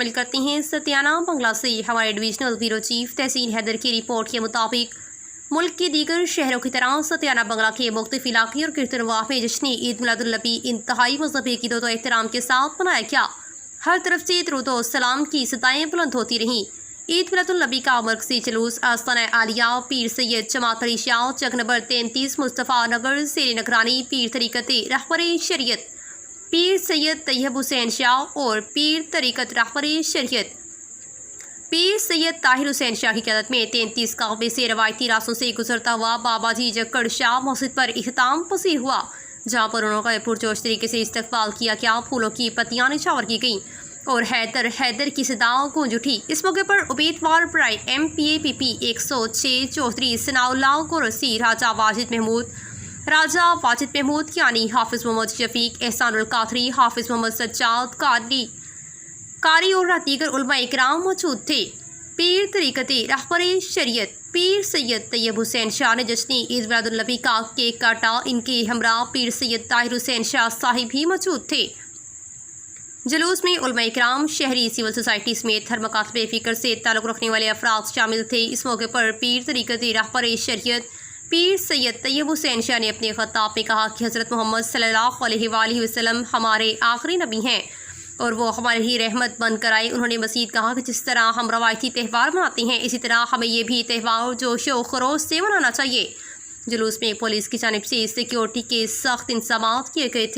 شامل کرتے ہیں ستیانہ بنگلہ سے ہمارے ڈویژنل بیورو چیف تحسین حیدر کی رپورٹ کے مطابق ملک کے دیگر شہروں کی طرح ستیانہ بنگلہ کے مختلف علاقے اور گردنواہ میں جشن عید میلاد النبی انتہائی مذہبی عقیدت و احترام کے ساتھ منایا گیا۔ ہر طرف سے درود و سلام کی صدائیں بلند ہوتی رہیں۔ عید میلاد النبی کا مرکزی جلوس آستانہ عالیہ پیر سید جماعت علیشہ چک نمبر 33 مصطفیٰ نگر زیر نگرانی پیر طریقت رہبر شریعت پیر سید طیب حسین شاہ اور پیر طریقت رہبر شریعت پیر سید طاہر حسین شاہ کی قیادت میں 33 قافلے سے روایتی راستوں سے گزرتا ہوا بابا جی جکڑ شاہ مسجد پر اختتام پذیر ہوا، جہاں پر انہوں کا پرجوش طریقے سے استقبال کیا گیا، پھولوں کی پتیاں نچھاور کی گئیں اور حیدر حیدر کی صدا گونج اٹھی۔ اس موقع پر امیدوار برائے MPAPP 106 چودھری ثناء اللہ قریشی، راجہ واجد محمود کیانی، حافظ محمد شفیق، احسان القادری، حافظ محمد سجاد قاری اور دیگر علماء اکرام موجود تھے۔ پیر طریقت رہبر شریعت پیر سید طیب حسین شاہ نے جشن عید میلاد النبی کا کیک کاٹا۔ ان کے ہمراہ پیر سید طاہر حسین شاہ صاحب بھی موجود تھے۔ جلوس میں علماء اکرام، شہری، سول سوسائٹی سمیت ہر مکاتب فکر سے تعلق رکھنے والے افراد شامل تھے۔ اس موقع پر پیر طریقت رہبر شریعت پیر سید طیب حسین شاہ نے اپنے خطاب میں کہا کہ حضرت محمد صلی اللہ علیہ وآلہ وسلم ہمارے آخری نبی ہیں اور وہ ہمارے ہی رحمت بن کر آئے۔ انہوں نے مزید کہا کہ جس طرح ہم روایتی تہوار مناتے ہیں، اسی طرح ہمیں یہ بھی تہوار جوش و خروش سے منانا چاہیے۔ جلوس میں پولیس کی جانب سے سیکیورٹی کے سخت انتظامات کیے گئے تھے۔